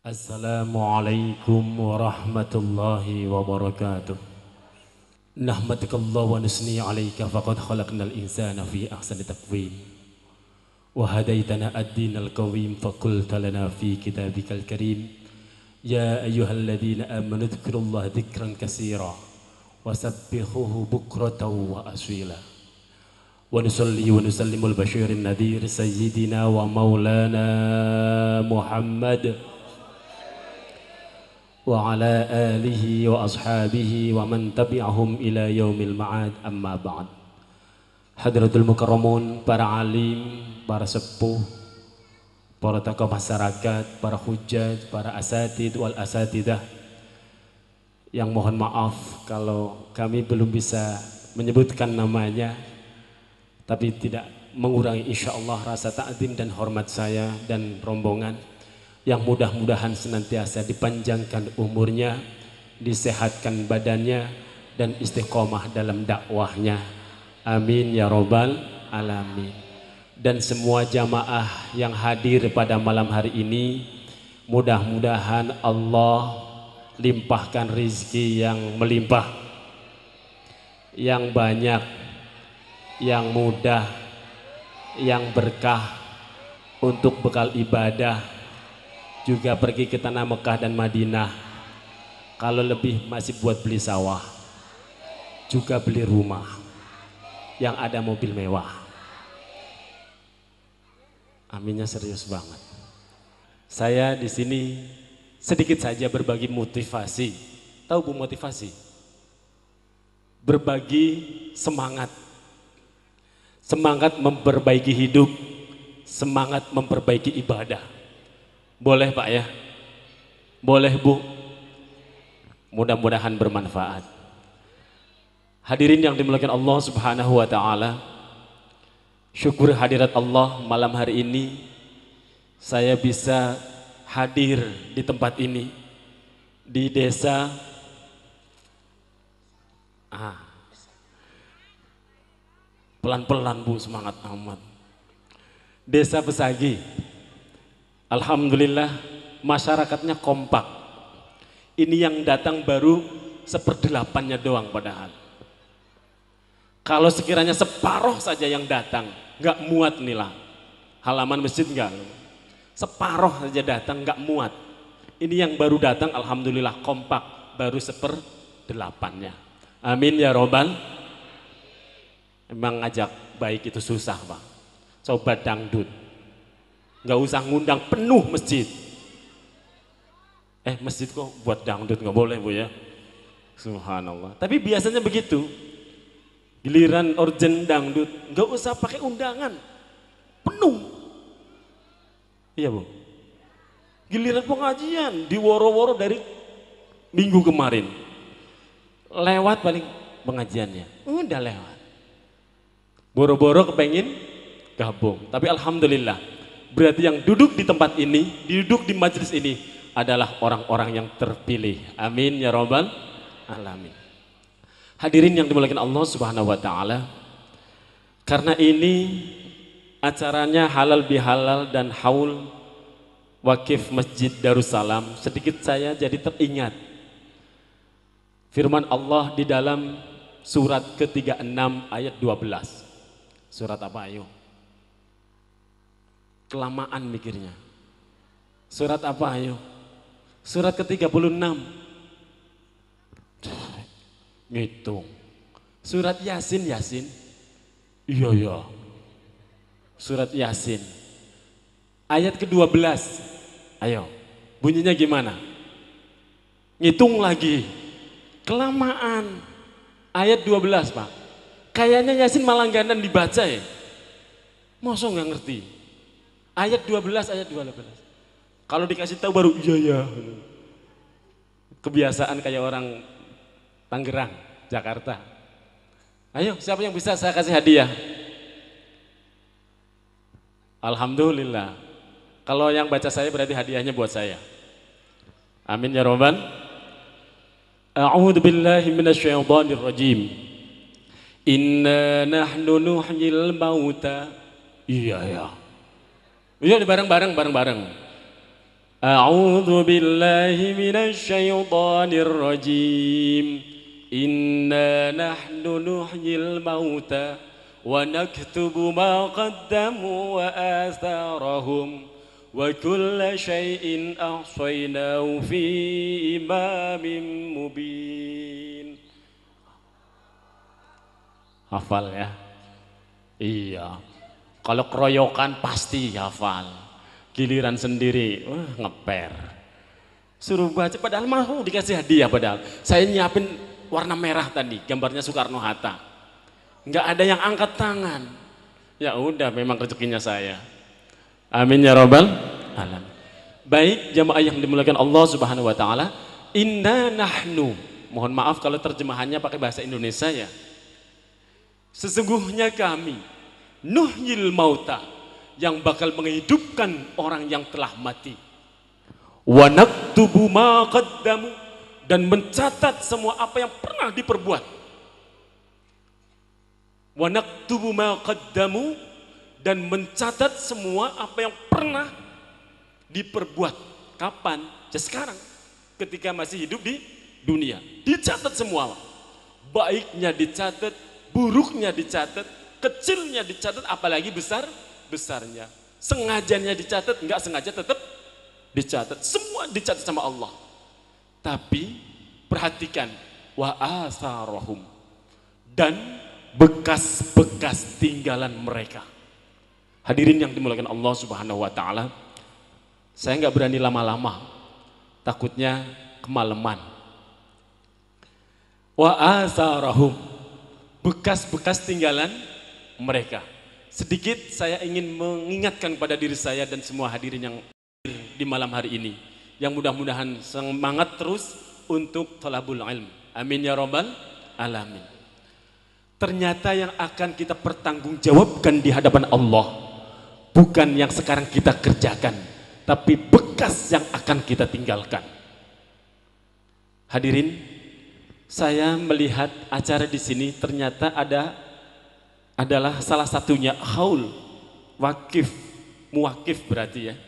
Assalamualaikum warahmatullahi wabarakatuh. Nahmadukallah wa nusni alaika faqad khalaqnal insana fi ahsani taqwim. Wa hadaitana ad-dinal qawim faqulta lana fi kitabikal karim. Ya ayyuhalladzina amanu dzkurullaha dzikran katsira wa sabbihuhu bukratan wa aswila. Wa nusalli wa nusallimul basyirin nadhir sayyidina wa maulana Muhammad wa ala alihi wa ashabihi wa man tabi'ahum ila yaumil ma'ad, amma ba'd. Hadratul mukarramun, para alim, para sepuh, para tokoh masyarakat, para hujjaj, para asatid wal asatidah, yang mohon maaf kalau kami belum bisa menyebutkan namanya, tapi tidak mengurangi insyaallah rasa ta'zim dan hormat saya dan rombongan, yang mudah-mudahan senantiasa dipanjangkan umurnya, disehatkan badannya, dan istiqomah dalam dakwahnya. Amin ya robbal alamin. Dan semua jamaah yang hadir pada malam hari ini, mudah-mudahan Allah limpahkan rizki yang melimpah, yang banyak, yang mudah, yang berkah untuk bekal ibadah, juga pergi ke tanah Mekah dan Madinah. Kalau lebih masih buat beli sawah, juga beli rumah yang ada mobil mewah. Aminnya serius banget. Saya di sini sedikit saja berbagi motivasi. Tahu Bu motivasi? Berbagi semangat. Semangat memperbaiki hidup, semangat memperbaiki ibadah. Boleh Pak ya? Boleh Bu? Mudah-mudahan bermanfaat. Hadirin yang dimuliakan Allah Subhanahu wa taala, syukur hadirat Allah malam hari ini saya bisa hadir di tempat ini, di desa pelan-pelan Bu, semangat amat. Desa Besagi. Alhamdulillah masyarakatnya kompak. Ini yang datang baru 1/8-nya doang padahal. Kalau sekiranya separuh saja yang datang, nggak muat nih lah. Halaman masjid nggak. Separuh saja datang nggak muat. Ini yang baru datang alhamdulillah kompak, baru 1/8-nya. Amin ya robbal. Emang ngajak baik itu susah Pak. Coba dangdut. Nggak usah ngundang penuh masjid. Masjid kok buat dangdut nggak boleh Bu ya. Subhanallah. Tapi biasanya begitu. Giliran urgent dangdut, nggak usah pakai undangan, penuh. Iya Bu. Giliran pengajian di woro-woro dari minggu kemarin, lewat paling pengajiannya, udah lewat. Boro-boro kepengin gabung. Tapi alhamdulillah, berarti yang duduk di tempat ini, duduk di majelis ini adalah orang-orang yang terpilih. Amin ya robbal alamin. Hadirin yang dimuliakan Allah Subhanahu wa taala, karena ini acaranya halal bihalal dan haul wakif Masjid Darussalam, sedikit saya jadi teringat firman Allah di dalam surat ke-36 ayat 12. Surat apa ayo? Kelamaan mikirnya. Surat apa ayo? Surat ke-36. Ngitung. Surat Yasin. Iya. Surat Yasin. Ayat ke-12. Ayo. Bunyinya gimana? Ngitung lagi. Kelamaan. Ayat 12 Pak. Kayaknya Yasin malah gandan dibaca ya. Masa nggak ngerti? Ayat 12, ayat 12. Kalau dikasih tahu baru iya. Kebiasaan kayak orang Tangerang, Jakarta. Ayo, siapa yang bisa saya kasih hadiah? Alhamdulillah. Kalau yang baca saya berarti hadiahnya buat saya. Amin ya robbal. A'udzu billahi minasyaitonir rajim. Inna nahnu nuhyil mauta. Iya. Iya bareng-bareng. A'udzu billahi minasy syaithanir rajim. Inna nahnu nuhyil mauta wa naktubu ma qaddamu wa atharahum wa kulla syai'in ahsaynahu fi imamin mubin. Hafal ya? Iya. Kalau keroyokan pasti hafal. Giliran sendiri, ngeper. Suruh baca, padahal mau dikasih hadiah padahal. Saya nyiapin warna merah tadi, gambarnya Soekarno-Hatta. Nggak ada yang angkat tangan. Ya udah, memang rezekinya saya. Amin ya rabbal alamin. Baik, jamaah yang dimuliakan Allah Subhanahu wa taala, inna nahnu. Mohon maaf kalau terjemahannya pakai bahasa Indonesia ya. Sesungguhnya kami nuhyil mauta, yang bakal menghidupkan orang yang telah mati. Wa naktubu ma qaddamu, dan mencatat semua apa yang pernah diperbuat. Wa naktubu ma qaddamu, dan mencatat semua apa yang pernah diperbuat. Kapan? Ya sekarang, ketika masih hidup di dunia. Dicatat semua. Baiknya dicatat, buruknya dicatat, kecilnya dicatat, apalagi besarnya. Sengajanya dicatat, enggak sengaja tetap dicatat. Semua dicatat sama Allah. Tapi perhatikan, wa atharahum, dan bekas-bekas tinggalan mereka. Hadirin yang dimuliakan Allah Subhanahu wa taala, saya enggak berani lama-lama, takutnya kemalaman. Wa atharahum, bekas-bekas tinggalan mereka. Sedikit saya ingin mengingatkan pada diri saya dan semua hadirin yang di malam hari ini, yang mudah-mudahan semangat terus untuk thalabul ilm. Amin ya rabbal alamin. Ternyata yang akan kita pertanggungjawabkan di hadapan Allah bukan yang sekarang kita kerjakan, tapi bekas yang akan kita tinggalkan. Hadirin, saya melihat acara di sini ternyata adalah salah satunya haul wakif, muwakif berarti ya,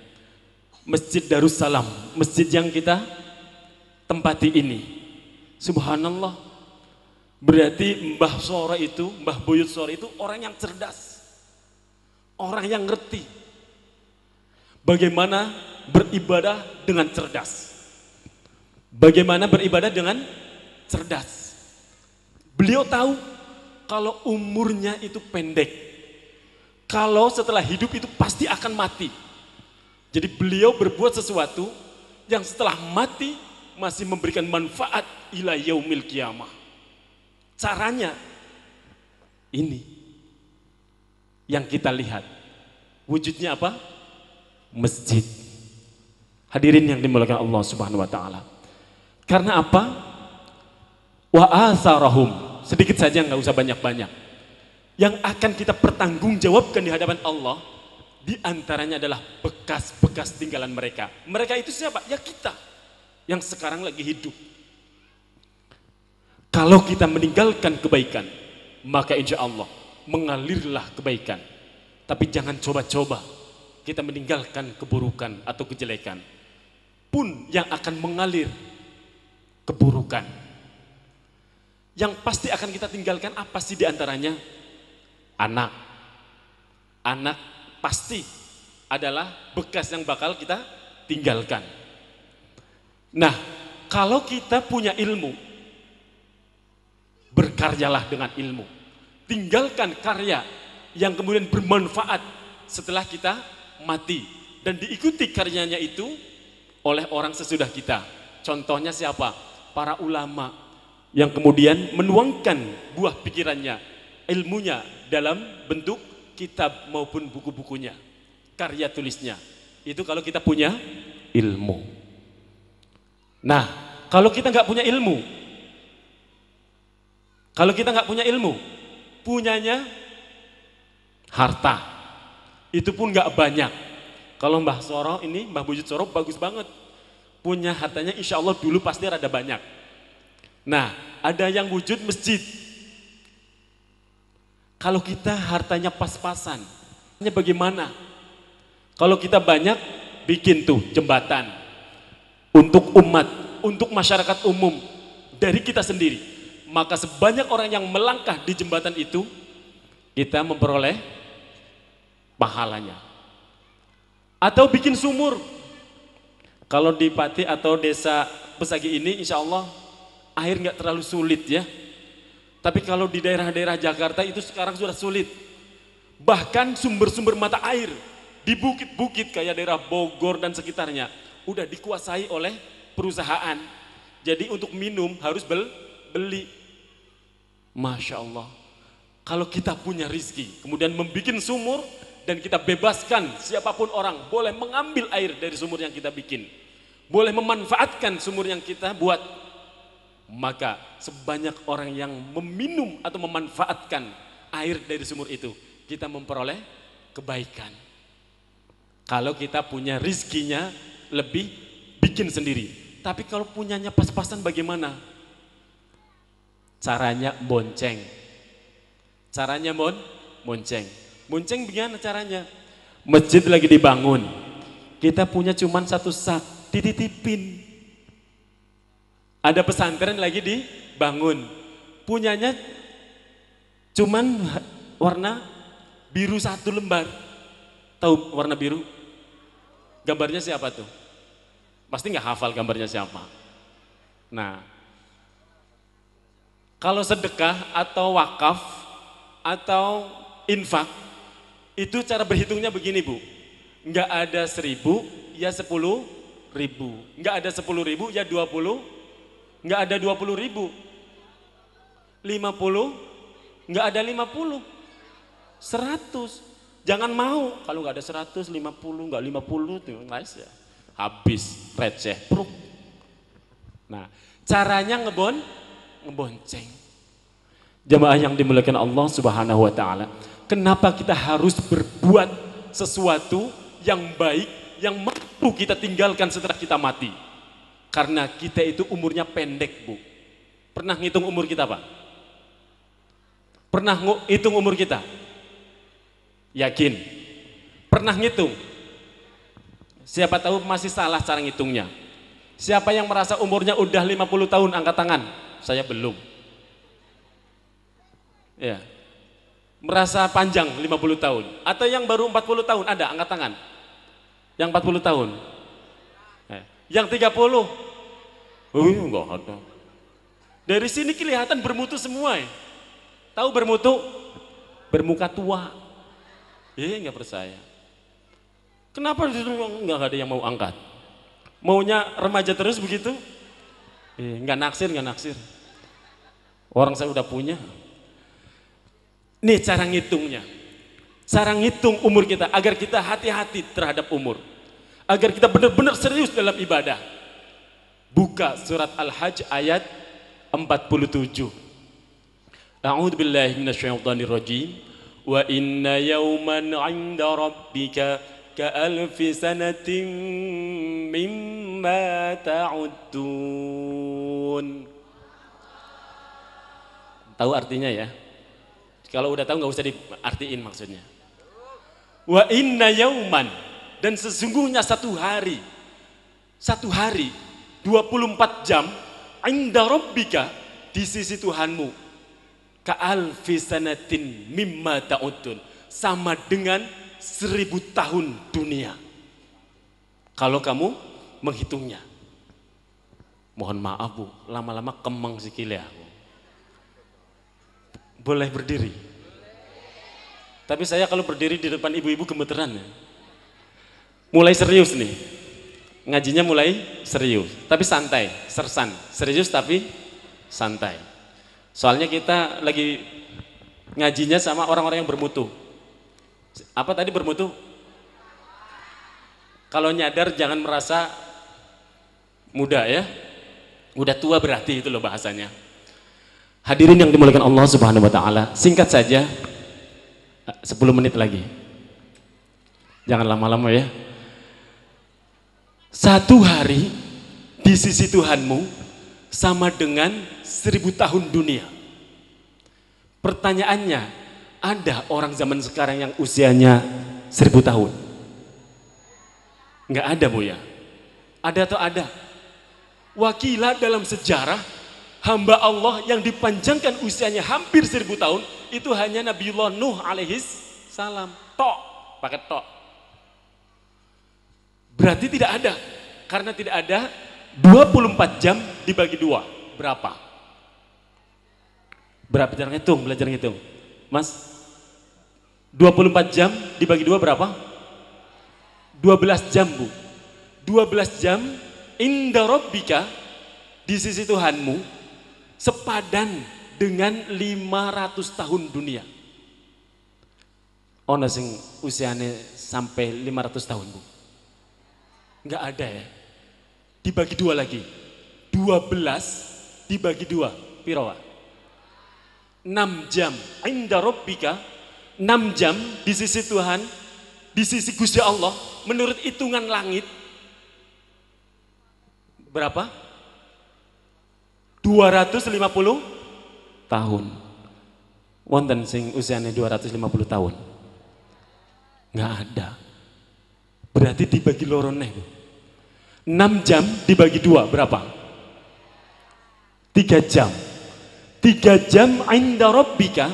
Masjid Darussalam, masjid yang kita tempati ini. Subhanallah, berarti Mbah Sora itu, Mbah Buyut Sora itu orang yang cerdas, orang yang ngerti bagaimana beribadah dengan cerdas, bagaimana beribadah dengan cerdas. Beliau tahu kalau umurnya itu pendek, kalau setelah hidup itu pasti akan mati. Jadi beliau berbuat sesuatu yang setelah mati masih memberikan manfaat ila yaumil qiyamah. Caranya ini yang kita lihat. Wujudnya apa? Masjid. Hadirin yang dimuliakan Allah Subhanahu wa taala. Karena apa? Wa atharahum, sedikit saja, nggak usah banyak-banyak. Yang akan kita pertanggungjawabkan di hadapan Allah, di antaranya adalah bekas-bekas tinggalan mereka. Mereka itu siapa? Ya kita yang sekarang lagi hidup. Kalau kita meninggalkan kebaikan, maka insya Allah mengalirlah kebaikan. Tapi jangan coba-coba kita meninggalkan keburukan atau kejelekan, pun yang akan mengalir keburukan. Yang pasti akan kita tinggalkan apa sih diantaranya? Anak. Anak pasti adalah bekas yang bakal kita tinggalkan. Nah, kalau kita punya ilmu, berkaryalah dengan ilmu. Tinggalkan karya yang kemudian bermanfaat setelah kita mati. Dan diikuti karyanya itu oleh orang sesudah kita. Contohnya siapa? Para ulama yang kemudian menuangkan buah pikirannya, ilmunya dalam bentuk kitab maupun buku-bukunya, karya tulisnya. Itu kalau kita punya ilmu. Nah, kalau kita nggak punya ilmu, punyanya harta, itu pun nggak banyak. Kalau Mbah Soro ini, Mbah Buyut Soro bagus banget, punya hartanya insya Allah dulu pasti rada banyak. Nah, ada yang wujud masjid. Kalau kita hartanya pas-pasan, bagaimana? Kalau kita banyak, bikin tuh jembatan, untuk umat, untuk masyarakat umum, dari kita sendiri. Maka sebanyak orang yang melangkah di jembatan itu, kita memperoleh pahalanya. Atau bikin sumur. Kalau di Pati atau desa Pesagi ini insya Allah air nggak terlalu sulit ya. Tapi kalau di daerah-daerah Jakarta itu sekarang sudah sulit. Bahkan sumber-sumber mata air di bukit-bukit kayak daerah Bogor dan sekitarnya udah dikuasai oleh perusahaan. Jadi untuk minum harus beli. Masya Allah. Kalau kita punya rizki, kemudian membuat sumur dan kita bebaskan siapapun orang boleh mengambil air dari sumur yang kita bikin. Boleh memanfaatkan sumur yang kita buat. Maka sebanyak orang yang meminum atau memanfaatkan air dari sumur itu, kita memperoleh kebaikan. Kalau kita punya rizkinya lebih bikin sendiri. Tapi kalau punyanya pas-pasan bagaimana? Caranya bonceng. Caranya bonceng. Bonceng bagaimana caranya? Masjid lagi dibangun. Kita punya cuman satu sak, dititipin. Ada pesantren lagi dibangun. Punyanya cuman warna biru satu lembar. Tahu warna biru? Gambarnya siapa tuh? Pasti nggak hafal gambarnya siapa. Nah, kalau sedekah atau wakaf atau infak, itu cara berhitungnya begini Bu. Nggak ada 1.000 ya 10.000. Nggak ada 10.000 ya 20. Nggak ada 20.000. 50. Nggak ada 50. 100. Jangan mau kalau nggak ada 150, nggak 50 tuh nice ya. Habis receh. Pruk. Nah, caranya ngebonceng. Jemaah yang dimuliakan Allah Subhanahu wa taala. Kenapa kita harus berbuat sesuatu yang baik yang mampu kita tinggalkan setelah kita mati? Karena kita itu umurnya pendek Bu. Pernah ngitung umur kita Pak? Pernah ngitung umur kita? Yakin? Pernah ngitung? Siapa tahu masih salah cara ngitungnya. Siapa yang merasa umurnya udah 50 tahun angkat tangan? Saya belum. Ya. Merasa panjang 50 tahun. Atau yang baru 40 tahun ada angkat tangan? Yang 40 tahun? Yang 30? Enggak ada. Dari sini kelihatan bermutu semua ya. Tahu bermutu? Bermuka tua. Enggak percaya. Kenapa enggak ada yang mau angkat? Maunya remaja terus begitu? Enggak naksir. Orang saya udah punya. Nih cara ngitungnya. Cara ngitung umur kita agar kita hati-hati terhadap umur. Agar kita benar-benar serius dalam ibadah. Buka surat Al-Hajj ayat 47. A'udzu billahi minasyaitonir rajim. Wa inna yawman 'inda rabbika ka'alfi sanatin mimma ta'uddun. Tahu artinya ya? Kalau udah tahu nggak usah diartiin maksudnya. Wa inna yawman, dan sesungguhnya satu hari 24 jam inda rabbika, di sisi Tuhanmu, ka'alfi sanatin mimma ta'udun, sama dengan 1000 tahun dunia kalau kamu menghitungnya. Mohon maaf Bu, lama-lama kemeng sikile aku. Boleh berdiri? Tapi saya kalau berdiri di depan ibu-ibu gemeteran ya. Mulai serius nih. Ngajinya mulai serius, tapi santai, sersan. Serius tapi santai. Soalnya kita lagi ngajinya sama orang-orang yang bermutu. Apa tadi bermutu? Kalau nyadar jangan merasa muda ya. Udah tua berarti itu loh bahasanya. Hadirin yang dimuliakan Allah Subhanahu wa taala, singkat saja 10 menit lagi. Jangan lama-lama ya. Satu hari di sisi Tuhanmu sama dengan 1000 tahun dunia. Pertanyaannya, ada orang zaman sekarang yang usianya 1000 tahun? Enggak ada Bu ya? Ada atau ada? Wakilah dalam sejarah hamba Allah yang dipanjangkan usianya hampir 1000 tahun itu hanya Nabiullah Nuh alaihis salam. Tok, pakai tok. Berarti tidak ada. Karena tidak ada 24 jam dibagi 2. Berapa? Berapa cara ngitung? Belajar ngitung. Mas, 24 jam dibagi 2 berapa? 12 jam, Bu. 12 jam inda rabbika di sisi Tuhanmu sepadan dengan 500 tahun dunia. Ono sing usianya sampai 500 tahun, Bu. Enggak ada ya. Dibagi 2 lagi. 12 dibagi 2. Piro, Pak? 6 jam inda rabbika, 6 jam di sisi Tuhan, di sisi Gusti Allah menurut hitungan langit berapa? 250 tahun. Wonten sing usianya 250 tahun? Nggak ada. Berarti dibagi loro neh. 6 jam dibagi 2 berapa? 3 jam. 3 jam inda rabbika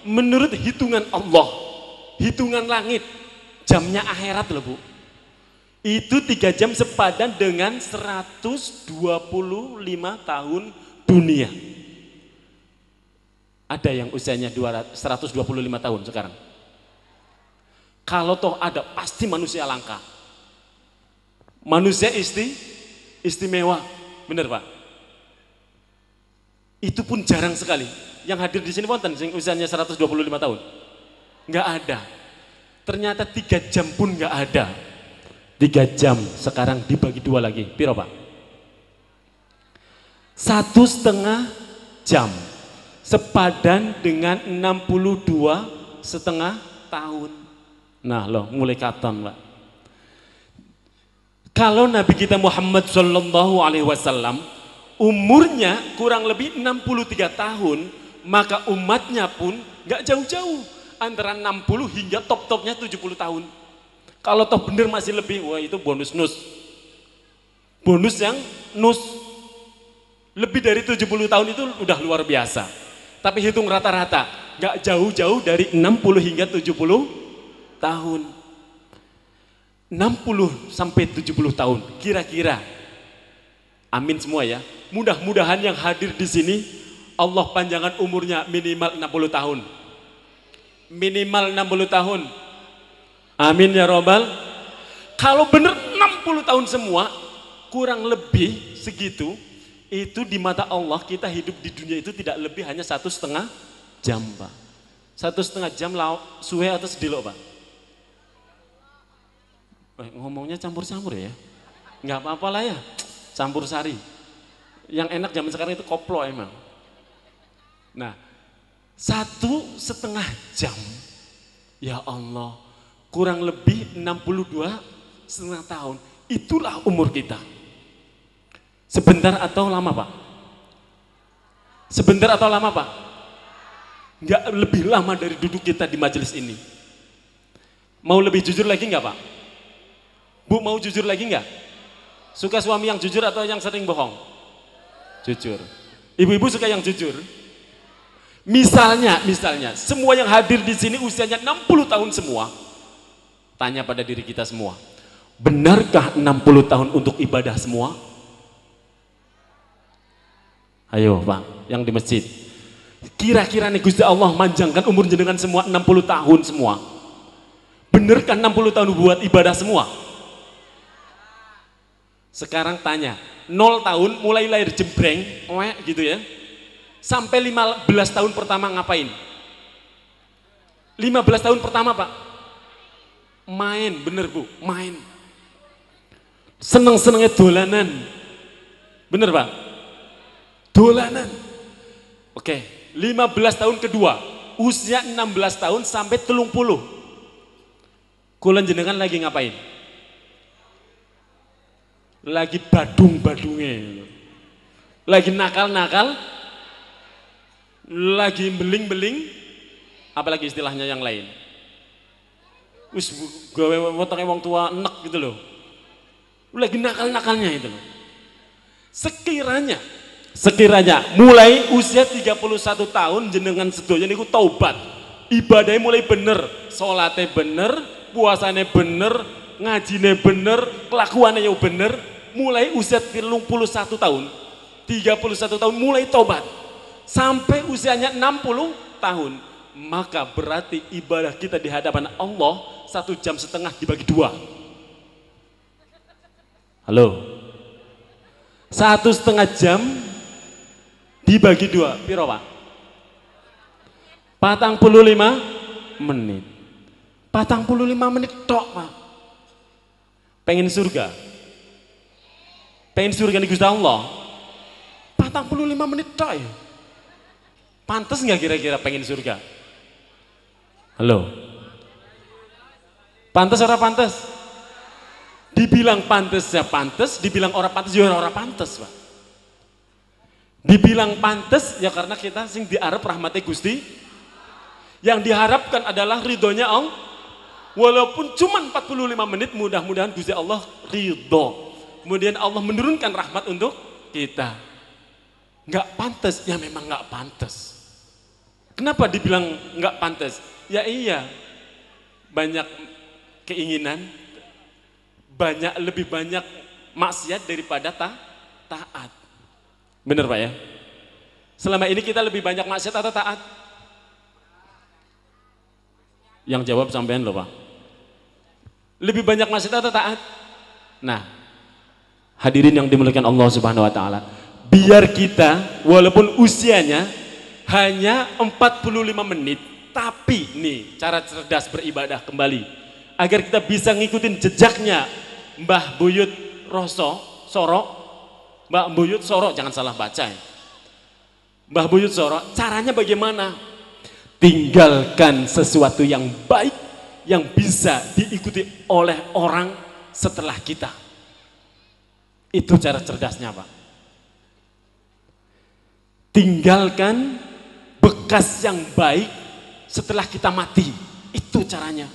menurut hitungan Allah, hitungan langit, jamnya akhirat loh, Bu. Itu 3 jam sepadan dengan 125 tahun dunia. Ada yang usianya 125 tahun sekarang? Kalau toh ada, pasti manusia langka. Manusia istimewa, bener Pak? Itu pun jarang sekali. Yang hadir di sini wonten sing usianya 125 tahun? Nggak ada. Ternyata 3 jam pun nggak ada. 3 jam sekarang dibagi 2 lagi. Piro, Pak? 1,5 jam. Sepadan dengan 62,5 tahun. Nah loh, mulai katon, Pak. Kalau Nabi kita Muhammad Sallallahu Alaihi Wasallam umurnya kurang lebih 63 tahun, maka umatnya pun nggak jauh-jauh antara 60 hingga top-topnya 70 tahun. Kalau toh bener masih lebih, wah itu bonus nus. Bonus yang nus. Lebih dari 70 tahun itu udah luar biasa. Tapi hitung rata-rata, nggak jauh-jauh dari 60 hingga 70 tahun. 60 sampai 70 tahun, kira-kira. Amin semua ya. Mudah-mudahan yang hadir di sini Allah panjangkan umurnya minimal 60 tahun. Minimal 60 tahun. Amin ya robbal. Kalau benar 60 tahun semua, kurang lebih segitu, itu di mata Allah kita hidup di dunia itu tidak lebih hanya 1,5 jam, Pak. 1,5 jam suwe atau sedilok, Pak? Ngomongnya campur-campur ya? Nggak apa-apa lah ya, campur sari. Yang enak zaman sekarang itu koplo emang. Nah, 1,5 jam, ya Allah, kurang lebih 62,5 tahun. Itulah umur kita. Sebentar atau lama, Pak? Sebentar atau lama, Pak? Nggak lebih lama dari duduk kita di majelis ini. Mau lebih jujur lagi nggak, Pak? Bu, mau jujur lagi nggak? Suka suami yang jujur atau yang sering bohong? Jujur. Ibu-ibu suka yang jujur? Misalnya, semua yang hadir di sini usianya 60 tahun semua. Tanya pada diri kita semua, benarkah 60 tahun untuk ibadah semua? Ayo Pak, yang di masjid. Kira-kira nih Gusti Allah manjangkan umur jenengan semua 60 tahun semua. Benarkah 60 tahun buat ibadah semua? Sekarang tanya, 0 tahun mulai lahir jembreng, gitu ya. Sampai 15 tahun pertama ngapain? 15 tahun pertama, Pak, main, bener Bu, main. Seneng-senengnya dolanan. Bener Pak? Dolanan. Oke, 15 tahun kedua, usia 16 tahun sampai 30. Kulen jenengan lagi ngapain? Lagi badung-badungnya. Lagi nakal-nakal, lagi beling-beling, apalagi istilahnya yang lain. Wis gawe wetenge wong tua enek gitu loh. Lagi nakal-nakalnya itu loh. Sekiranya mulai usia 31 tahun jenengan sedaya niku taubat, ibadahnya mulai bener, sholatnya bener, puasanya bener, ngajine bener, kelakuannya yang bener, mulai usia 31 tahun, 31 tahun mulai taubat sampai usianya 60 tahun, maka berarti ibadah kita di hadapan Allah 1,5 jam dibagi 2. Halo, 1,5 jam dibagi 2 piro Pak? 45 menit. 45 menit tok Pak. Pengen surga? Pengen surga nih Gusti Allah? 45 menit tok ya? Pantes nggak kira-kira pengen surga? Halo? Pantes ora pantes? Dibilang pantes ya pantes, dibilang orang pantes ya orang pantes Pak. Dibilang pantes ya karena kita sing diarep rahmati Gusti. Yang diharapkan adalah ridhonya Allah. Walaupun cuma 45 menit, mudah-mudahan Gusti Allah ridho. Kemudian Allah menurunkan rahmat untuk kita. Nggak pantes, ya memang nggak pantes. Kenapa dibilang nggak pantes? Ya iya, banyak keinginan, lebih banyak maksiat daripada taat. Bener Pak ya? Selama ini kita lebih banyak maksiat atau taat? Yang jawab sampean loh Pak. Lebih banyak maksiat atau taat? Nah, hadirin yang dimuliakan Allah Subhanahu wa taala, biar kita walaupun usianya hanya 45 menit, tapi nih cara cerdas beribadah kembali agar kita bisa ngikutin jejaknya Mbah Buyut Soro. Mbak Buyut Soro, jangan salah baca ya. Mbah Buyut Soro, caranya bagaimana? Tinggalkan sesuatu yang baik yang bisa diikuti oleh orang setelah kita. Itu cara cerdasnya Pak. Tinggalkan bekas yang baik setelah kita mati. Itu caranya.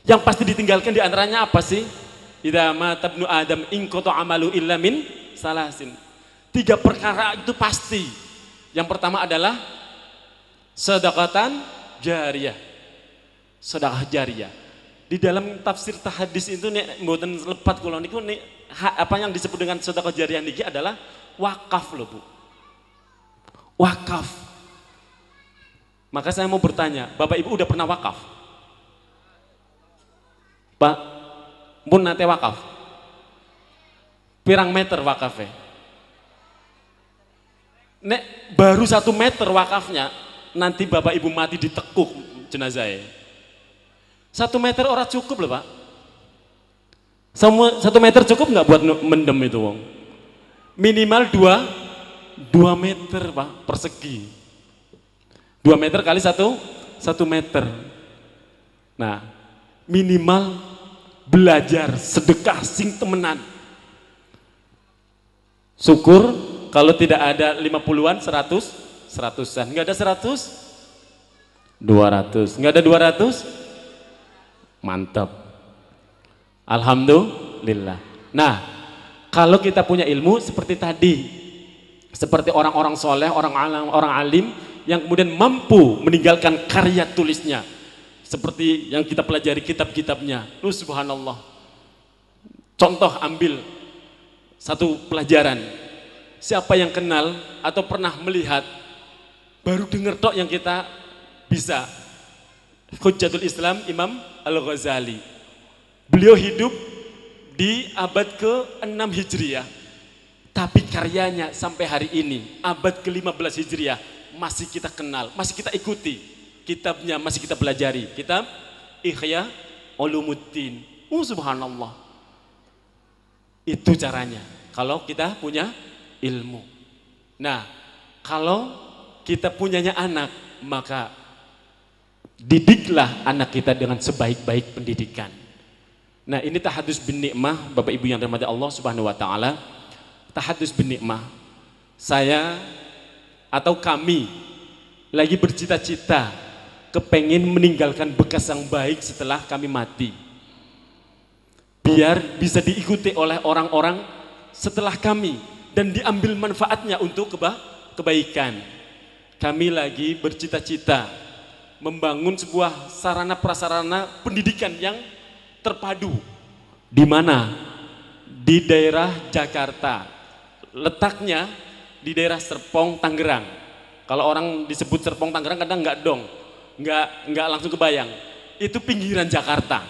Yang pasti ditinggalkan diantaranya apa sih? Idza mata ibnu Adam inqata amalu illa min salasin. 3 perkara itu pasti. Yang pertama adalah sedekatan jariyah. Sedekah jariyah. Di dalam tafsir tahadis itu nek mboten lepat kula niku apa yang disebut dengan sedekah jariyah niki adalah wakaf loh Bu. Wakaf. Maka saya mau bertanya, Bapak Ibu udah pernah wakaf? Pak, pun nate wakaf? Pirang meter wakafnya? Nek baru 1 meter wakafnya, nanti Bapak Ibu mati ditekuk jenazahnya. 1 meter orang cukup loh Pak. 1 meter cukup nggak buat mendem itu wong? Minimal 2 meter Pak persegi. 2 meter kali 1 meter. Nah, minimal belajar sedekah sing temenan. Syukur kalau tidak ada 50-an, 100-an. Nggak ada 100, 200. Nggak ada 200, mantap. Alhamdulillah. Nah, kalau kita punya ilmu seperti tadi, seperti orang-orang soleh, orang alim yang kemudian mampu meninggalkan karya tulisnya, seperti yang kita pelajari kitab-kitabnya. Subhanallah. Contoh ambil satu pelajaran. Siapa yang kenal atau pernah melihat, baru dengar tok yang kita bisa. Hujjatul Islam Imam Al-Ghazali. Beliau hidup di abad ke-6 Hijriah. Tapi karyanya sampai hari ini, abad ke-15 Hijriah, masih kita kenal, masih kita ikuti. Kitabnya masih kita pelajari. Kitab Ihya Ulumuddin. Subhanallah. Itu caranya. Kalau kita punya ilmu. Nah, kalau kita punyanya anak, maka didiklah anak kita dengan sebaik-baik pendidikan. Nah, ini tahadus bin nikmah, Bapak Ibu yang dirahmati Allah Subhanahu wa taala. Tahadus bin nikmah. Saya atau kami lagi bercita-cita kepengin meninggalkan bekas yang baik setelah kami mati. Biar bisa diikuti oleh orang-orang setelah kami dan diambil manfaatnya untuk kebaikan. Kami lagi bercita-cita membangun sebuah sarana prasarana pendidikan yang terpadu. Di mana? Di daerah Jakarta. Letaknya di daerah Serpong, Tangerang. Kalau orang disebut Serpong, Tangerang kadang nggak langsung kebayang. Itu pinggiran Jakarta.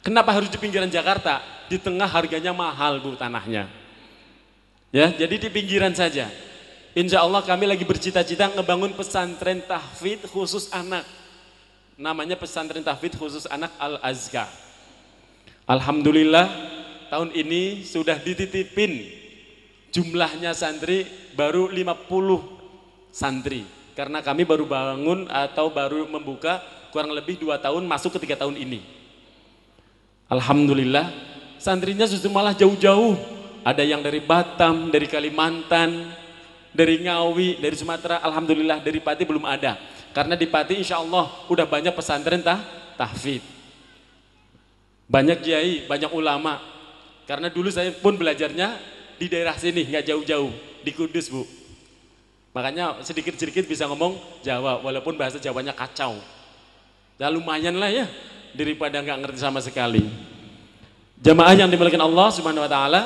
Kenapa harus di pinggiran Jakarta? Di tengah harganya mahal Bu tanahnya. Ya, jadi di pinggiran saja. Insya Allah kami lagi bercita-cita ngebangun pesantren tahfidz khusus anak. Namanya pesantren tahfidz khusus anak Al-Azkar. Alhamdulillah tahun ini sudah dititipin jumlahnya santri baru 50 santri. Karena kami baru bangun atau baru membuka kurang lebih 2 tahun masuk ke 3 tahun ini. Alhamdulillah santrinya justru malah jauh-jauh. Ada yang dari Batam, dari Kalimantan, dari Ngawi, dari Sumatera. Alhamdulillah dari Pati belum ada. Karena di Pati insya Allah udah banyak pesantren tahfidz. Banyak kiai, banyak ulama. Karena dulu saya pun belajarnya di daerah sini, nggak jauh-jauh, di Kudus Bu. Makanya sedikit-sedikit bisa ngomong Jawa, walaupun bahasa Jawanya kacau. Ya lumayan lah ya, daripada nggak ngerti sama sekali. Jamaah yang dimuliakan Allah Subhanahu Wa Taala,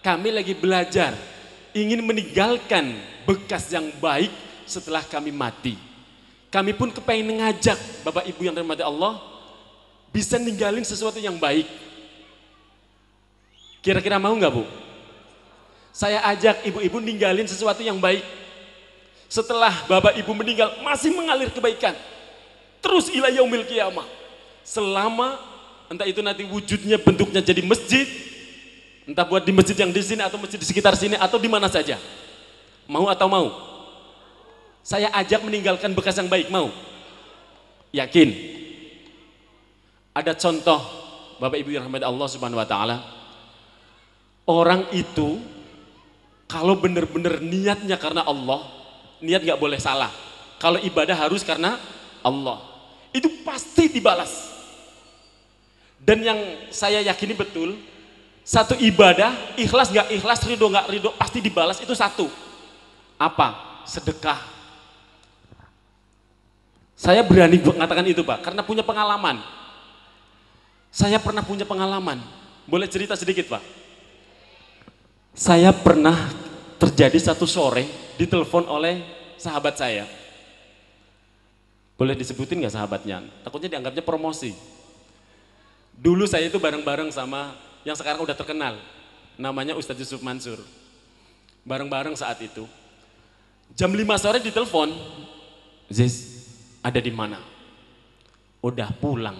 kami lagi belajar, ingin meninggalkan bekas yang baik setelah kami mati. Kami pun kepengen ngajak Bapak Ibu yang dirahmati Allah bisa ninggalin sesuatu yang baik. Kira-kira mau nggak Bu? Saya ajak ibu-ibu ninggalin sesuatu yang baik. Setelah Bapak Ibu meninggal masih mengalir kebaikan. Terus ila yaumil qiyamah. Selama entah itu nanti wujudnya bentuknya jadi masjid, entah buat di masjid yang di sini atau masjid di sekitar sini atau di mana saja. Mau atau mau? Saya ajak meninggalkan bekas yang baik, mau? Yakin? Ada contoh Bapak Ibu yang dirahmati Allah Subhanahu Wa Taala. Orang itu kalau benar-benar niatnya karena Allah, niat nggak boleh salah. Kalau ibadah harus karena Allah, itu pasti dibalas. Dan yang saya yakini betul, satu ibadah ikhlas nggak ikhlas, ridho nggak ridho, pasti dibalas itu satu. Apa? Sedekah. Saya berani mengatakan itu Pak, karena punya pengalaman. Saya pernah punya pengalaman. Boleh cerita sedikit Pak? Saya pernah terjadi satu sore ditelepon oleh sahabat saya. Boleh disebutin nggak sahabatnya? Takutnya dianggapnya promosi. Dulu saya itu bareng-bareng sama yang sekarang udah terkenal. Namanya Ustadz Yusuf Mansur. Bareng-bareng saat itu. Jam 5 sore ditelepon. Ziz, ada di mana? Udah pulang.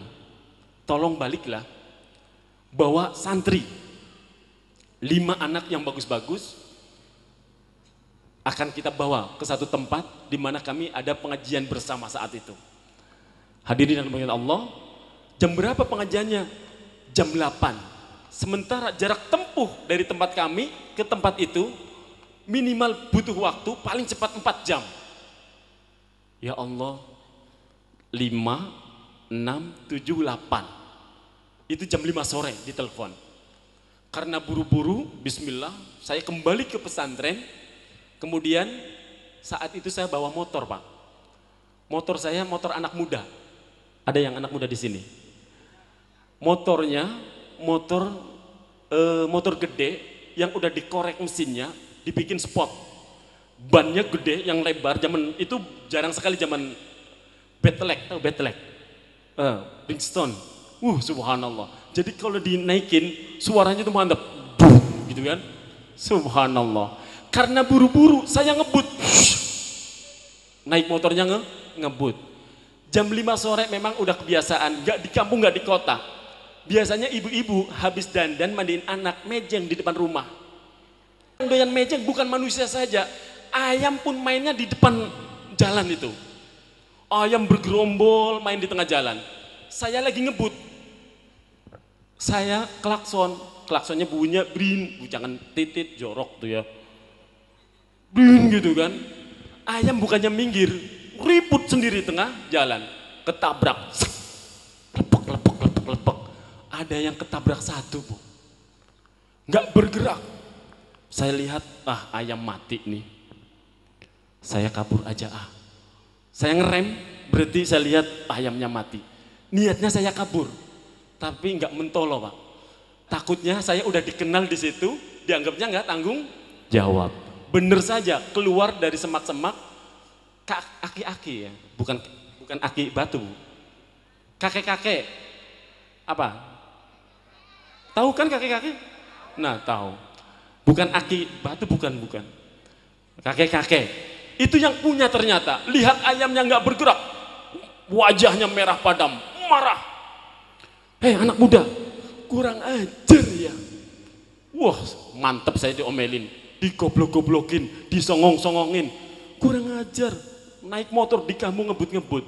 Tolong baliklah. Bawa santri. 5 anak yang bagus-bagus akan kita bawa ke satu tempat di mana kami ada pengajian bersama saat itu. Hadirin yang dimuliakan Allah, jam berapa pengajiannya? Jam 8. Sementara jarak tempuh dari tempat kami ke tempat itu minimal butuh waktu paling cepat 4 jam. Ya Allah, 5, 6, 7, 8. Itu jam 5 sore ditelepon. Karena buru-buru, bismillah, saya kembali ke pesantren. Kemudian saat itu saya bawa motor Pak. Motor saya motor anak muda. Ada yang anak muda di sini? Motornya motor gede yang udah dikorek mesinnya, dibikin sport. Bannya gede yang lebar, zaman itu jarang sekali zaman Betlek, tahu Betlek? Bridgestone. Subhanallah. Jadi kalau dinaikin suaranya itu mantap, gitu kan? Subhanallah. Karena buru-buru saya ngebut. Naik motornya ngebut. Jam 5 sore memang udah kebiasaan, gak di kampung gak di kota. Biasanya ibu-ibu habis dandan mandiin anak mejeng di depan rumah. Doyan mejeng bukan manusia saja, ayam pun mainnya di depan jalan itu. Ayam bergerombol main di tengah jalan. Saya lagi ngebut. Saya klaksonnya bunyinya brin, jangan titit jorok tuh ya. Brin gitu kan. Ayam bukannya minggir, ribut sendiri tengah jalan, ketabrak. Lepek. Ada yang ketabrak satu, Bu. Nggak bergerak. Saya lihat, ayam mati nih. Saya kabur aja Saya ngerem, berarti saya lihat ayamnya mati. Niatnya saya kabur, tapi nggak mentolo Pak. Takutnya saya udah dikenal di situ, dianggapnya nggak tanggung jawab. Bener saja keluar dari semak-semak, aki-aki ya, bukan aki batu, kakek-kakek, apa? Tahu kan kakek-kakek? Nah tahu, bukan aki batu, bukan. Kakek-kakek, itu yang punya ternyata. Lihat ayamnya nggak bergerak, wajahnya merah padam, marah. Hei anak muda, kurang ajar ya. Wah mantep saya diomelin, digoblok-goblokin, disongong-songongin. Kurang ajar, naik motor di kamu ngebut-ngebut.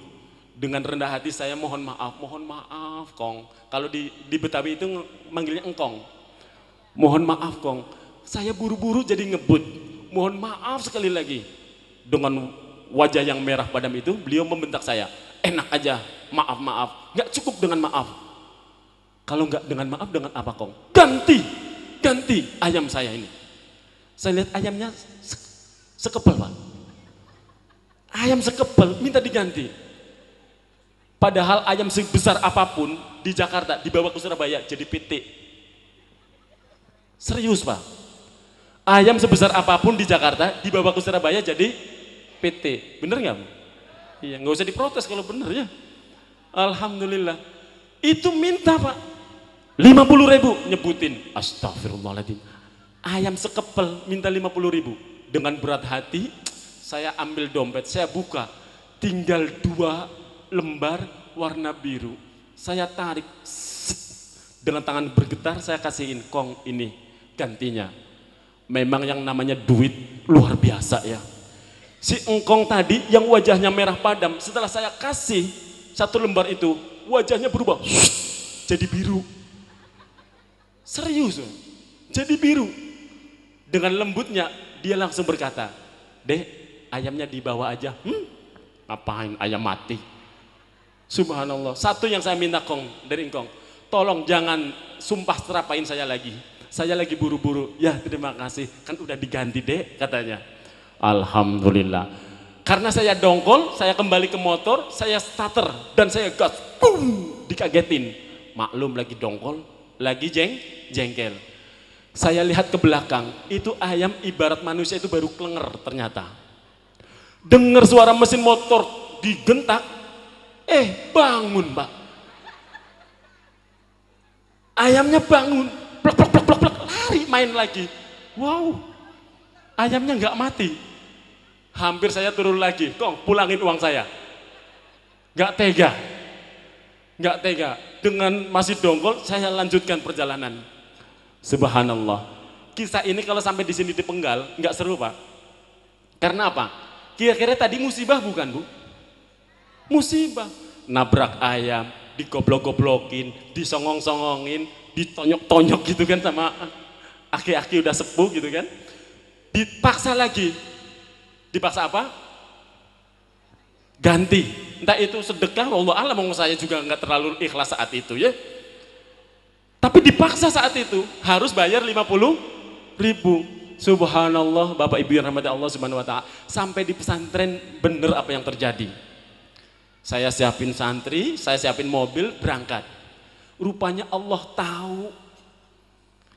Dengan rendah hati saya mohon maaf Kong. Kalau di Betawi itu manggilnya engkong. Mohon maaf Kong, saya buru-buru jadi ngebut. Mohon maaf sekali lagi. Dengan wajah yang merah padam itu beliau membentak saya. Enak aja, maaf, nggak cukup dengan maaf. Kalau nggak dengan maaf, dengan apa Kong? Ganti ayam saya ini. Saya lihat ayamnya sekepel Pak. Ayam sekepel minta diganti. Padahal ayam sebesar apapun di Jakarta dibawa ke Surabaya jadi PT. Serius Pak. Ayam sebesar apapun di Jakarta dibawa ke Surabaya jadi PT. Bener nggak Bu? Iya, nggak usah diprotes kalau bener ya. Alhamdulillah. Itu minta Pak. 50.000 nyebutin. Astagfirullahaladzim. Ayam sekepel minta 50.000. Dengan berat hati saya ambil dompet, saya buka. Tinggal 2 lembar warna biru. Saya tarik. Dengan tangan bergetar saya kasihin, Kong ini gantinya. Memang yang namanya duit luar biasa ya. Si engkong tadi yang wajahnya merah padam, setelah saya kasih 1 lembar itu, wajahnya berubah jadi biru. Serius, jadi biru. Dengan lembutnya dia langsung berkata, Dek, ayamnya dibawa aja. Ngapain ayam mati? Subhanallah. Satu yang saya minta Kong dari engkong, tolong jangan sumpah serapain saya lagi. Saya lagi buru-buru. Ya terima kasih, kan udah diganti Dek katanya. Alhamdulillah. Karena saya dongkol, saya kembali ke motor, saya starter dan saya gas, boom, dikagetin. Maklum lagi dongkol, lagi jengkel. Saya lihat ke belakang, itu ayam ibarat manusia itu baru klenger ternyata. Dengar suara mesin motor digentak, bangun Pak. Ayamnya bangun, plek, lari main lagi. Wow, ayamnya nggak mati. Hampir saya turun lagi, Kong pulangin uang saya. Nggak tega. Dengan masih dongkol, saya lanjutkan perjalanan. Subhanallah. Kisah ini kalau sampai di sini dipenggal, nggak seru Pak. Karena apa? Kira-kira tadi musibah bukan Bu? Musibah. Nabrak ayam, digoblok-goblokin, disongong-songongin, ditonyok-tonyok gitu kan sama aki-aki udah sepuh gitu kan. Dipaksa lagi. Dipaksa apa? Ganti. Entah itu sedekah, wallahu alam, saya juga nggak terlalu ikhlas saat itu ya. Tapi dipaksa saat itu harus bayar 50.000. Subhanallah, Bapak Ibu yang rahmati Allah Subhanahu wa taala. Sampai di pesantren bener apa yang terjadi. Saya siapin santri, saya siapin mobil, berangkat. Rupanya Allah tahu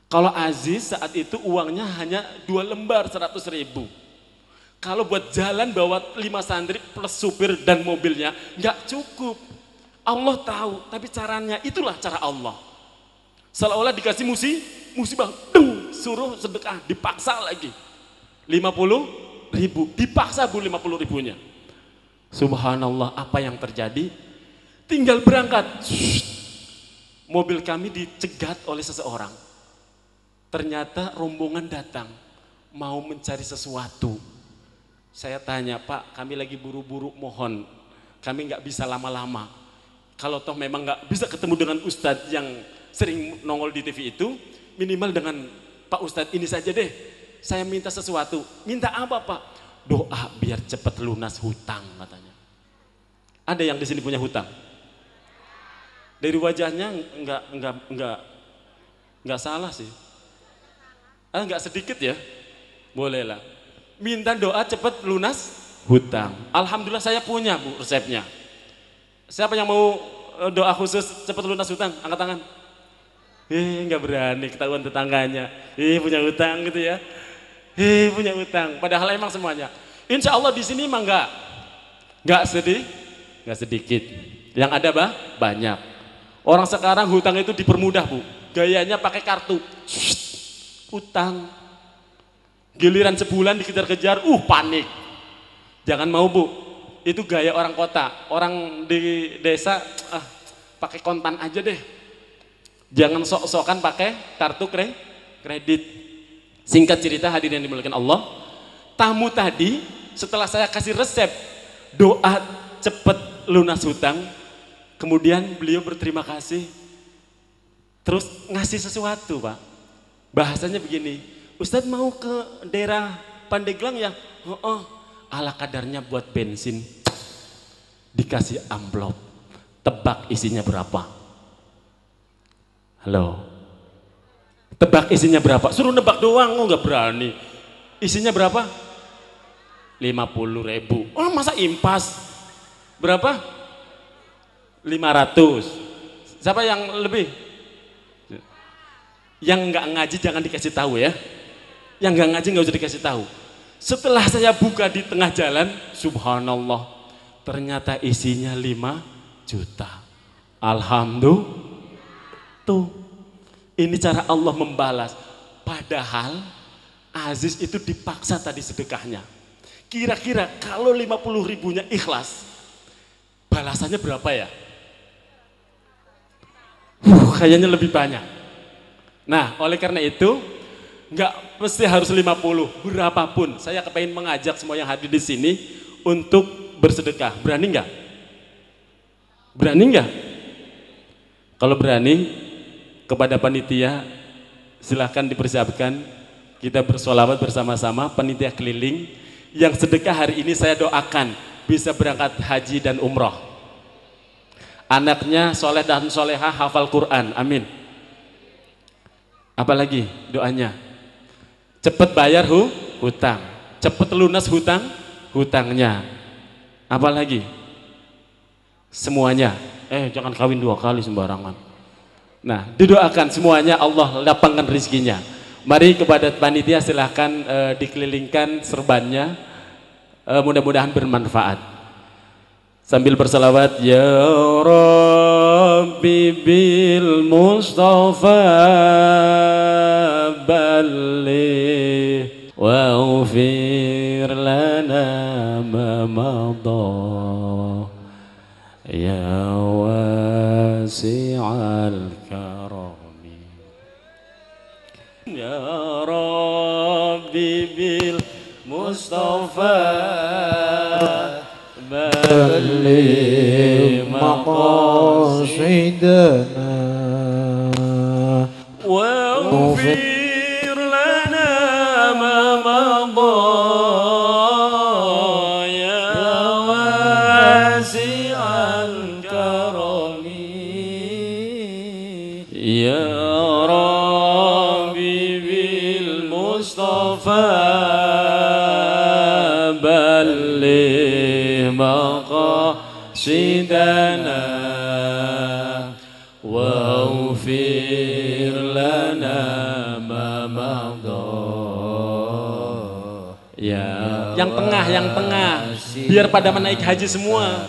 kalau Aziz saat itu uangnya hanya 2 lembar 100.000. Kalau buat jalan bawa 5 santri plus supir dan mobilnya nggak cukup. Allah tahu, tapi caranya itulah cara Allah. Seolah-olah dikasih musibah, suruh sedekah, dipaksa lagi. 50.000, dipaksa Bu 50.000-nya. Subhanallah, apa yang terjadi? Tinggal berangkat. Mobil kami dicegat oleh seseorang. Ternyata rombongan datang mau mencari sesuatu. Saya tanya, Pak, kami lagi buru-buru, mohon kami nggak bisa lama-lama. Kalau toh memang nggak bisa ketemu dengan Ustadz yang sering nongol di TV itu, minimal dengan Pak Ustadz ini saja deh. Saya minta sesuatu. Minta apa Pak? Doa biar cepat lunas hutang katanya. Ada yang di sini punya hutang? Dari wajahnya nggak salah sih. Nggak sedikit ya. Boleh lah. Minta doa cepet lunas hutang. Alhamdulillah saya punya Bu resepnya. Siapa yang mau doa khusus cepet lunas hutang? Angkat tangan. Nggak berani ketahuan tetangganya. Punya hutang gitu ya. Punya hutang. Padahal emang semuanya. Insya Allah di sini mah nggak sedikit. Yang ada banyak. Orang sekarang hutang itu dipermudah Bu. Gayanya pakai kartu. Hutang. Giliran sebulan dikejar-kejar, panik. Jangan mau Bu, itu gaya orang kota. Orang di desa, pakai kontan aja deh. Jangan sok-sokan pakai kartu kredit. Singkat cerita hadirin yang dimuliakan Allah, tamu tadi setelah saya kasih resep doa cepet lunas hutang, kemudian beliau berterima kasih, terus ngasih sesuatu Pak. Bahasanya begini, Ustadz mau ke daerah Pandeglang ya? Ala kadarnya buat bensin. Dikasih amplop. Tebak isinya berapa? Halo? Tebak isinya berapa? Suruh nebak doang, nggak berani. Isinya berapa? 50.000. Masa impas? Berapa? 500. Siapa yang lebih? Yang nggak ngaji jangan dikasih tahu ya. Yang nggak ngaji nggak usah dikasih tahu. Setelah saya buka di tengah jalan, subhanallah, ternyata isinya 5 juta. Alhamdulillah. Tuh, ini cara Allah membalas. Padahal Aziz itu dipaksa tadi sedekahnya. Kira-kira kalau 50.000-nya ikhlas, balasannya berapa ya? Kayaknya lebih banyak. Nah, oleh karena itu, nggak mesti harus 50, berapapun. Saya kepengen mengajak semua yang hadir di sini untuk bersedekah. Berani nggak? Berani nggak? Kalau berani, kepada panitia silahkan dipersiapkan. Kita bersolawat bersama-sama, panitia keliling. Yang sedekah hari ini saya doakan bisa berangkat haji dan umroh. Anaknya soleh dan solehah hafal Quran, amin. Apalagi doanya? Cepet bayar hutang, cepet lunas hutangnya. Apalagi? Semuanya. Jangan kawin 2 kali sembarangan. Nah, didoakan semuanya Allah lapangkan rezekinya. Mari kepada panitia silahkan dikelilingkan serbannya. Mudah-mudahan bermanfaat. Sambil berselawat, ya Rabbi bil Mustafa balligh waghfir lana ma madha ya wasi'al karami ya Rabbi bil Mustafa balligh maqasidana waghfir lana ma madha ya wasi'al karami ya Rabbi bil Mustafa balligh maqasidana waghfir lana ma madha. Ya, yang tengah, biar pada menaik haji semua,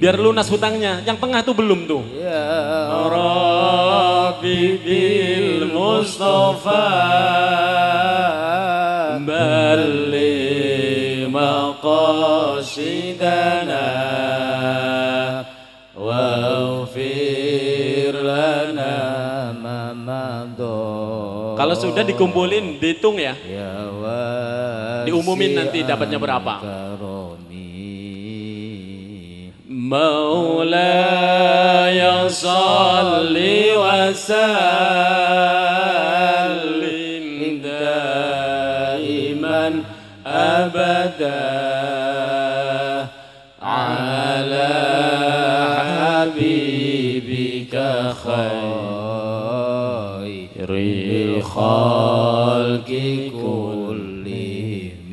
biar lunas hutangnya. Yang tengah tuh belum tuh. Ya Rabbi bil Mustafa balligh maqasidana waghfir lana ma madha. Kalau sudah dikumpulin, dihitung ya. Diumumin nanti dapatnya berapa. Maulaya salli wa sallim daiman abada ala habibika khairil khalqi الخلق كلهم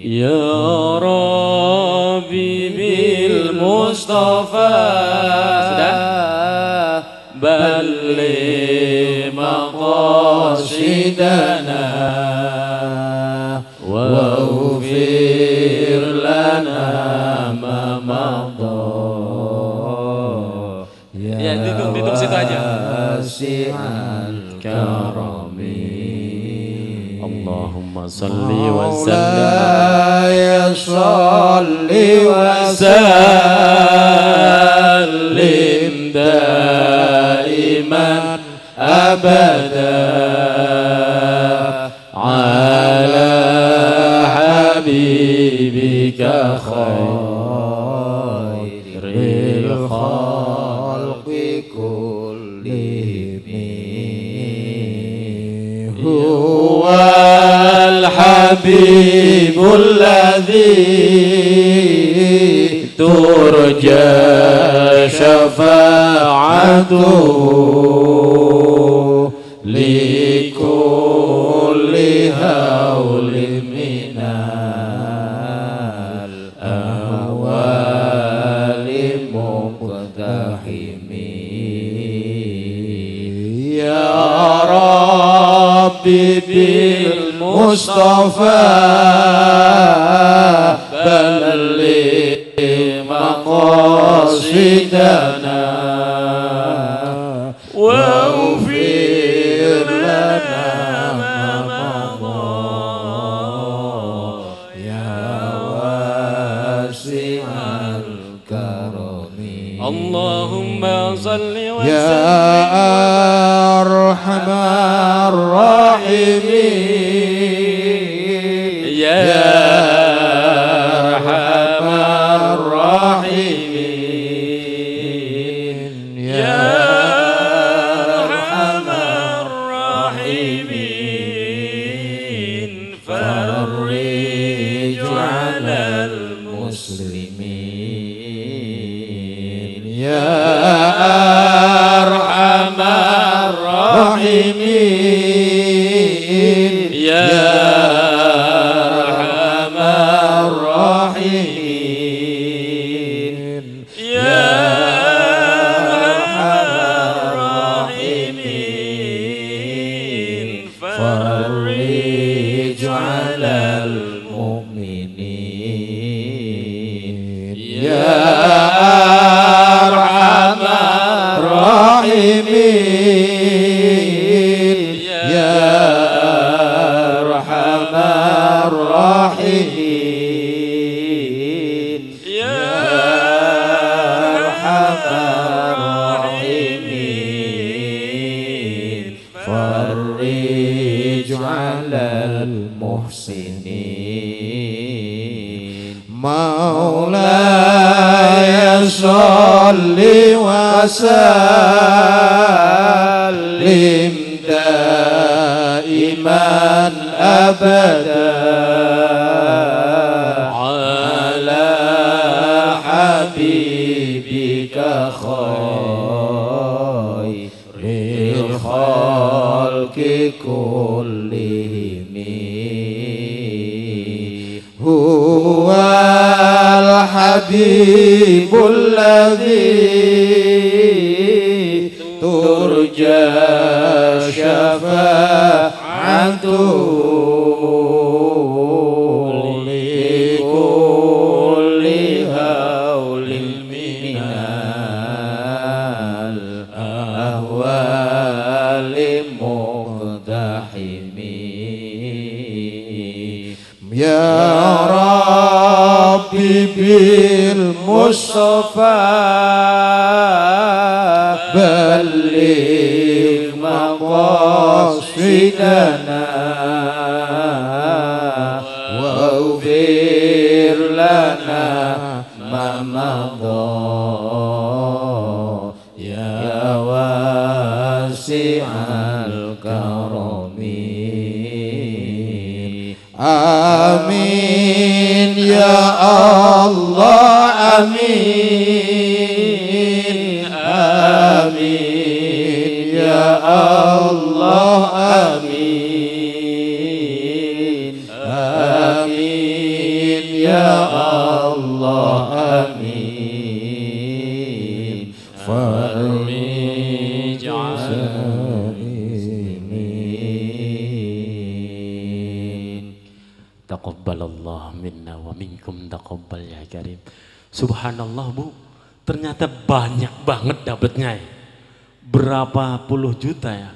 يا ربي بالمصطفى بلغ مقاصدنا واغفر لنا ما مضى ya tutup situ aja wasi'al karami Allahumma salli wa sallim salli wa sallim daiman abada ala habibika khairil khalqi kullihim huwal habibul ladzi turja syafa'atuhu likulli hawlin minal ahwali muqtahimi ya Rabbi bil Mustafa balligh maqasidana واغفر لنا ما مضى يا واسع الكرم اللهم صل وسلم يا أرحم الراحمين يا أرحم الراحمين يا فرج على المسلمين يا أرحم الراحمين يا أرحم الراحمين يا أرحم الراحمين فرج على المؤمنين يا أرحم الراحمين يا أرحم الراحمين يا أرحم الراحمين فرج على المحسنين مولاي صل وسلم دائما أبدا على حبيبك خير الخلق كلهم هو الحبيب الذي ترجى شفاعته لكل هول من الأهوال مقتحم يا ربي بالمصطفى بلغ مقاصدنا واغفر لنا ما مضى يا واسع الكرم آمين يا الله آمين آمين يا الله Taqabbalallah minna wa minkum taqabbal ya karim. Subhanallah Bu, ternyata banyak banget dapatnya ya. Berapa puluh juta ya?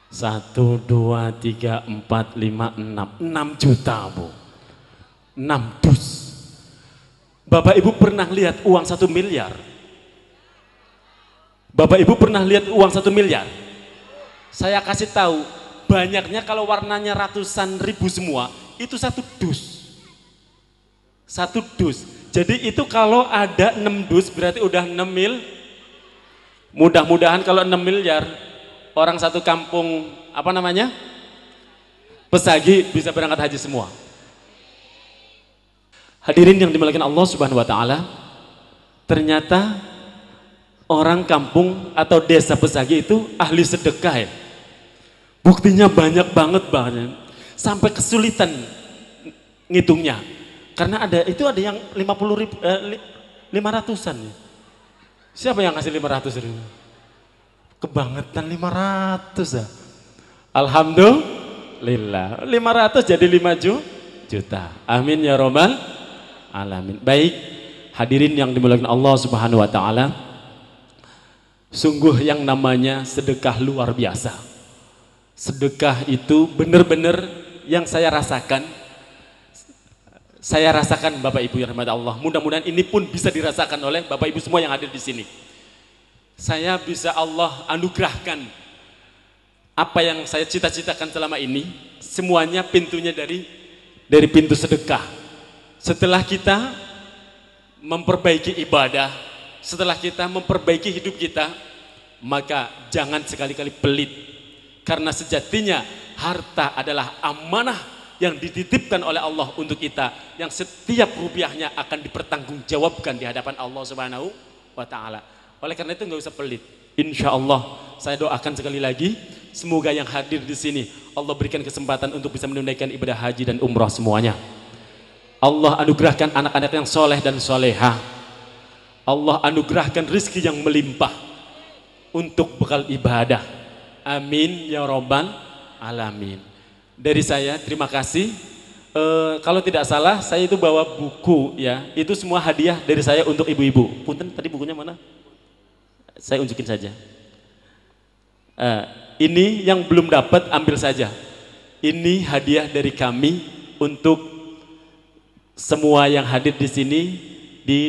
1, 2, 3, 4, 5, 6 juta Bu. 6 dus. Bapak Ibu pernah lihat uang 1 miliar? Bapak Ibu pernah lihat uang 1 miliar? Saya kasih tahu, banyaknya kalau warnanya ratusan ribu semua, itu 1 dus. 1 dus. Jadi itu kalau ada 6 dus berarti udah 6 mil. Mudah-mudahan kalau 6 miliar orang satu kampung apa namanya? Pesagi bisa berangkat haji semua. Hadirin yang dimuliakan Allah Subhanahu wa taala, ternyata orang kampung atau desa Pesagi itu ahli sedekah ya. Buktinya banyak banget sampai kesulitan ngitungnya. Karena ada yang 500-an ya. Siapa yang ngasih 500 ribu? Kebangetan 500 ya. Alhamdulillah 500 jadi 5 juta. Amin ya robbal alamin. Baik, hadirin yang dimuliakan Allah Subhanahu wa taala, sungguh yang namanya sedekah luar biasa. Sedekah itu benar-benar yang saya rasakan Bapak Ibu yang rahmat Allah. Mudah-mudahan ini pun bisa dirasakan oleh Bapak Ibu semua yang hadir di sini. Saya bisa Allah anugerahkan apa yang saya cita-citakan selama ini, semuanya pintunya dari pintu sedekah. Setelah kita memperbaiki ibadah, setelah kita memperbaiki hidup kita, maka jangan sekali-kali pelit. Karena sejatinya harta adalah amanah yang dititipkan oleh Allah untuk kita, yang setiap rupiahnya akan dipertanggungjawabkan di hadapan Allah Subhanahu wa taala. Oleh karena itu nggak usah pelit. Insya Allah saya doakan sekali lagi, semoga yang hadir di sini Allah berikan kesempatan untuk bisa menunaikan ibadah haji dan umrah semuanya. Allah anugerahkan anak-anak yang soleh dan soleha. Allah anugerahkan rizki yang melimpah untuk bekal ibadah. Amin ya robbal alamin. Dari saya terima kasih. Kalau tidak salah saya itu bawa buku ya. Itu semua hadiah dari saya untuk ibu-ibu. Punten tadi bukunya mana? Saya unjukin saja. Ini yang belum dapat ambil saja. Ini hadiah dari kami untuk semua yang hadir di sini di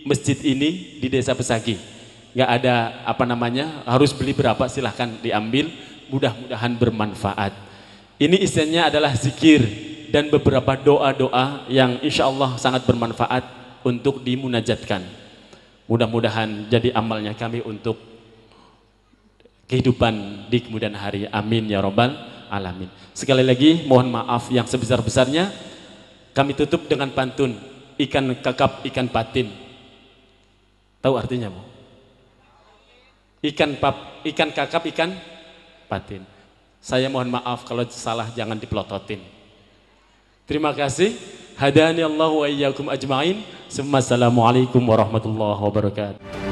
masjid ini di Desa Pesagi. Nggak ada apa namanya harus beli berapa, silahkan diambil. Mudah-mudahan bermanfaat. Ini isinya adalah zikir dan beberapa doa-doa yang insya Allah sangat bermanfaat untuk dimunajatkan. Mudah-mudahan jadi amalnya kami untuk kehidupan di kemudian hari. Amin ya robbal alamin. Sekali lagi mohon maaf yang sebesar-besarnya. Kami tutup dengan pantun ikan kakap ikan patin. Tahu artinya Bu? Ikan kakap ikan patin. Saya mohon maaf kalau salah, jangan dipelototin. Terima kasih. Hadani Allah wa iyyakum ajma'in. Assalamualaikum warahmatullahi wabarakatuh.